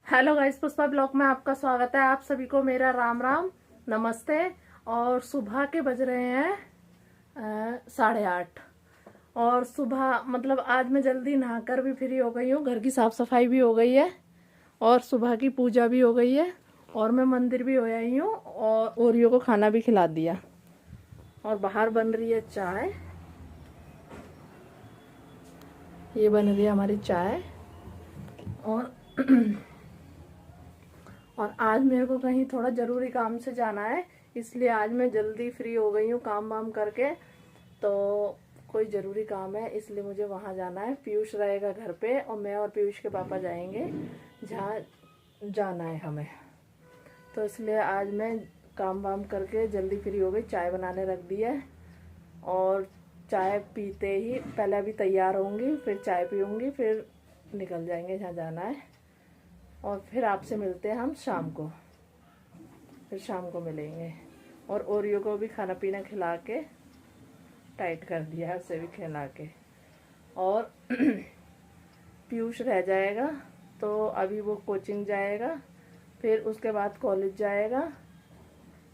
Hello guys, Pushpa blog में आपका स्वागत है। आप सभी को मेरा राम राम, नमस्ते। और सुबह के बज रहे हैं 8:30। और सुबह मतलब आज मैं जल्दी नहाकर भी फ्री हो गई हूँ। घर की साफ सफाई भी हो गई है और सुबह की पूजा भी हो गई है और मैं मंदिर भी हो आई हूँ और ओरियो को खाना भी खिला दिया। और बाहर बन रही है चाय। ये बन रही है हमारी चाय। और और आज मेरे को कहीं थोड़ा ज़रूरी काम से जाना है, इसलिए आज मैं जल्दी फ्री हो गई हूँ काम वाम करके। तो कोई ज़रूरी काम है इसलिए मुझे वहाँ जाना है। पीयूष रहेगा घर पे और मैं और पीयूष के पापा जाएंगे जहाँ जाना है हमें। तो इसलिए आज मैं काम वाम करके जल्दी फ्री हो गई। चाय बनाने रख दी है और चाय पीते ही पहले अभी तैयार होंगी, फिर चाय पीऊँगी, फिर निकल जाएंगे जहाँ जाना है। और फिर आपसे मिलते हैं हम शाम को, फिर शाम को मिलेंगे। और ओरियो को भी खाना पीना खिला के टाइट कर दिया है, उसे भी खिला के। और पीयूष रह जाएगा तो अभी वो कोचिंग जाएगा, फिर उसके बाद कॉलेज जाएगा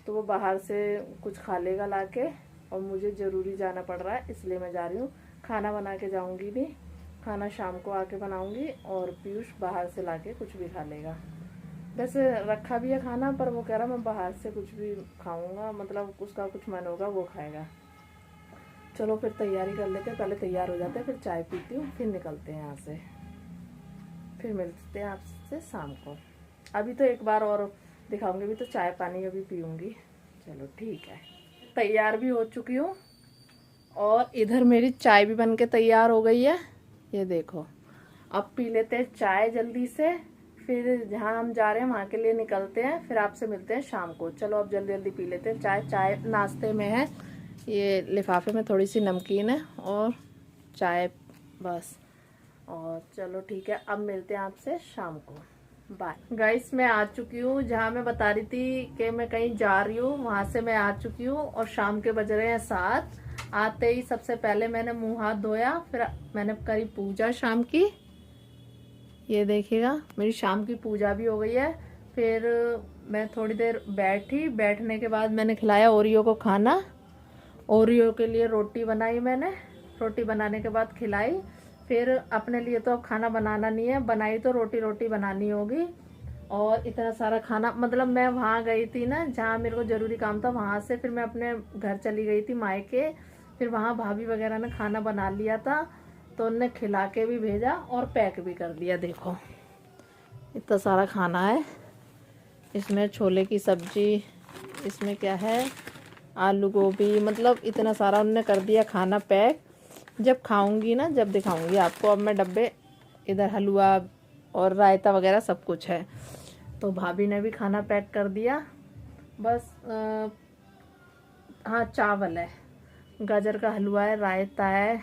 तो वो बाहर से कुछ खा लेगा लाके। और मुझे ज़रूरी जाना पड़ रहा है इसलिए मैं जा रही हूँ। खाना बना के जाऊँगी नहीं, खाना शाम को आके बनाऊँगी और पीयूष बाहर से लाके कुछ भी खा लेगा। वैसे रखा भी है खाना, पर वो कह रहा मैं बाहर से कुछ भी खाऊंगा, मतलब उसका कुछ मन होगा वो खाएगा। चलो फिर तैयारी कर लेते हैं, पहले तैयार हो जाते हैं, फिर चाय पीती हूँ, फिर निकलते हैं यहाँ से। फिर मिलते हैं आपसे शाम को। अभी तो एक बार और दिखाऊंगी, अभी तो चाय पानी अभी पीऊँगी। चलो ठीक है। तैयार भी हो चुकी हूँ और इधर मेरी चाय भी बन के तैयार हो गई है। ये देखो, अब पी लेते हैं चाय जल्दी से, फिर जहाँ हम जा रहे हैं वहाँ के लिए निकलते हैं। फिर आपसे मिलते हैं शाम को। चलो अब जल्दी जल्दी पी लेते हैं चाय। चाय नाश्ते में है, ये लिफाफे में थोड़ी सी नमकीन है और चाय बस। और चलो ठीक है, अब मिलते हैं आपसे शाम को। बाय गाइस, मैं आ चुकी हूँ जहाँ मैं बता रही थी कि मैं कहीं जा रही हूँ, वहाँ से मैं आ चुकी हूँ। और शाम के बज रहे हैं 7। आते ही सबसे पहले मैंने मुंह हाथ धोया, फिर मैंने करी पूजा शाम की। ये देखिएगा मेरी शाम की पूजा भी हो गई है। फिर मैं थोड़ी देर बैठी, बैठने के बाद मैंने खिलाया ओरियो को खाना। ओरियो के लिए रोटी बनाई मैंने, रोटी बनाने के बाद खिलाई। फिर अपने लिए तो अब खाना बनाना नहीं है, बनाई तो रोटी रोटी बनानी होगी। और इतना सारा खाना, मतलब मैं वहाँ गई थी ना जहाँ मेरे को ज़रूरी काम था, वहाँ से फिर मैं अपने घर चली गई थी मायके। फिर वहाँ भाभी वगैरह ने खाना बना लिया था तो उनने खिला के भी भेजा और पैक भी कर दिया। देखो इतना सारा खाना है, इसमें छोले की सब्जी, इसमें क्या है आलू गोभी, मतलब इतना सारा उनने कर दिया खाना पैक। जब खाऊंगी ना, जब दिखाऊंगी आपको। अब मैं डब्बे, इधर हलवा और रायता वगैरह सब कुछ है। तो भाभी ने भी खाना पैक कर दिया। बस हाँ चावल है, गाजर का हलवा है, रायता है,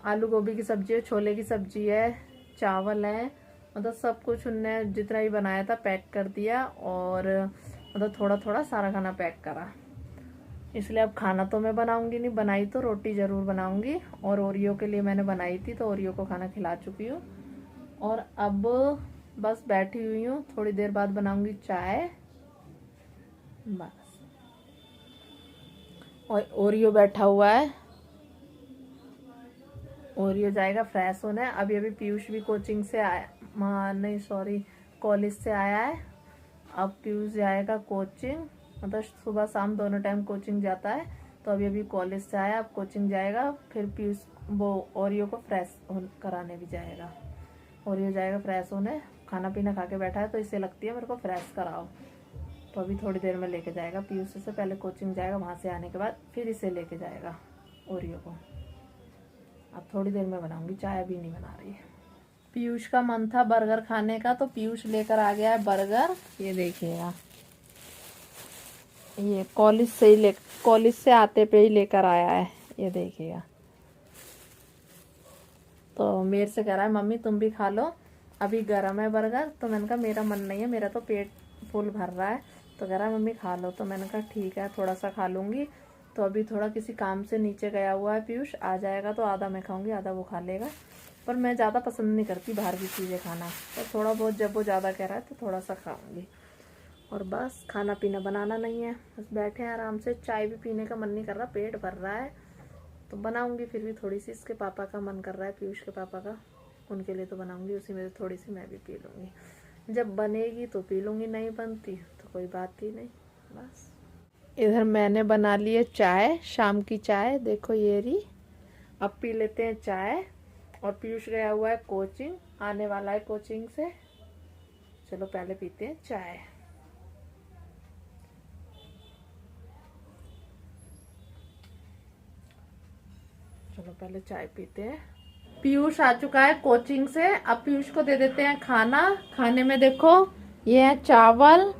आलू गोभी की सब्जी है, छोले की सब्जी है, चावल है। मतलब सब कुछ उनने जितना ही बनाया था पैक कर दिया। और मतलब थोड़ा थोड़ा सारा खाना पैक करा। इसलिए अब खाना तो मैं बनाऊंगी नहीं, बनाई तो रोटी ज़रूर बनाऊंगी। और ओरियो के लिए मैंने बनाई थी तो ओरियो को खाना खिला चुकी हूँ। और अब बस बैठी हुई हूँ, थोड़ी देर बाद बनाऊंगी चाय बस। और ओरियो बैठा हुआ है, ओरियो जाएगा फ्रेश होने। अभी अभी पीयूष भी कोचिंग से आया, नहीं सॉरी कॉलेज से आया है। अब पीयूष जाएगा कोचिंग, मतलब सुबह शाम दोनों टाइम कोचिंग जाता है। तो अभी अभी कॉलेज से आया, अब कोचिंग जाएगा। फिर पीयूष वो ओरियो को फ्रेश कराने भी जाएगा। ओरियो जाएगा फ्रेश होने, खाना पीना खा के बैठा है तो इसे लगती है मेरे को फ्रेश कराओ। तो अभी थोड़ी देर में लेके जाएगा। पीयूष से पहले कोचिंग जाएगा, वहाँ से आने के बाद फिर इसे लेके जाएगा ओरियो को। अब थोड़ी देर में बनाऊंगी चाय, अभी नहीं बना रही है। पीयूष का मन था बर्गर खाने का तो पीयूष लेकर आ गया है बर्गर। ये देखिएगा, ये कॉलेज से आते पे ही लेकर आया है। ये देखिएगा, तो मेरे से कह रहा है मम्मी तुम भी खा लो, अभी गर्म है बर्गर। तो मैंने कहा मेरा मन नहीं है, मेरा तो पेट फुल भर रहा है। तो कह रहा है मम्मी खा लो। तो मैंने कहा ठीक है थोड़ा सा खा लूँगी। तो अभी थोड़ा किसी काम से नीचे गया हुआ है पीयूष, आ जाएगा तो आधा मैं खाऊंगी आधा वो खा लेगा। पर मैं ज़्यादा पसंद नहीं करती बाहर की चीज़ें खाना, तो थोड़ा बहुत जब वो ज़्यादा कह रहा है तो थोड़ा सा खाऊंगी। और बस खाना पीना बनाना नहीं है, बस बैठे हैं आराम से। चाय भी पीने का मन नहीं कर रहा, पेट भर रहा है, तो बनाऊंगी फिर भी थोड़ी सी। इसके पापा का मन कर रहा है, पीयूष के पापा का, उनके लिए तो बनाऊंगी, उसी में थोड़ी सी मैं भी पी लूँगी। जब बनेगी तो पी लूँगी, नहीं बनती तो कोई बात ही नहीं। बस इधर मैंने बना ली है चाय, शाम की चाय, देखो ये रही। अब पी लेते हैं चाय। और पीयूष गया हुआ है कोचिंग, आने वाला है कोचिंग से। चलो पहले पीते हैं चाय। चलो पहले चाय पीते हैं। पीयूष आ चुका है कोचिंग से, अब पीयूष को दे देते हैं खाना। खाने में देखो ये है चावल,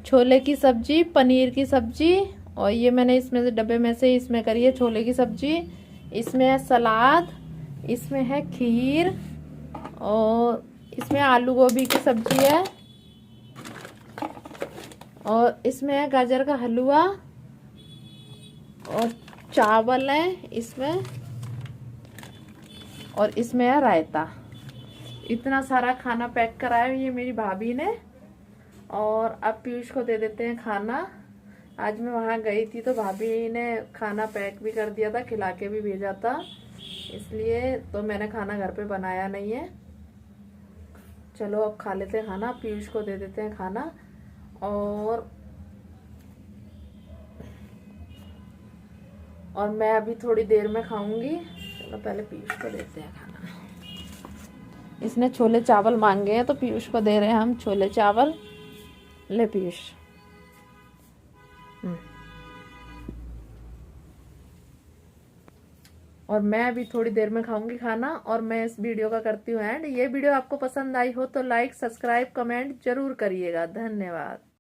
छोले की सब्जी, पनीर की सब्जी, और ये मैंने इसमें से डब्बे में से इसमें करी है छोले की सब्जी। इसमें है सलाद, इसमें है खीर, और इसमें आलू गोभी की सब्जी है, और इसमें है गाजर का हलवा, और चावल है इसमें, और इसमें है रायता। इतना सारा खाना पैक कराया ये मेरी भाभी ने। और अब पीयूष को दे देते हैं खाना। आज मैं वहाँ गई थी तो भाभी ने खाना पैक भी कर दिया था, खिला के भी भेजा था, इसलिए तो मैंने खाना घर पे बनाया नहीं है। चलो अब खा लेते हैं खाना, पीयूष को दे देते हैं खाना। और मैं अभी थोड़ी देर में खाऊंगी। चलो पहले पीयूष को देते हैं खाना। इसने छोले चावल मांगे हैं तो पीयूष को दे रहे हैं हम छोले चावल। ले पीयूष। और मैं अभी थोड़ी देर में खाऊंगी खाना, और मैं इस वीडियो का करती हूँ एंड। ये वीडियो आपको पसंद आई हो तो लाइक, सब्सक्राइब, कमेंट जरूर करिएगा। धन्यवाद।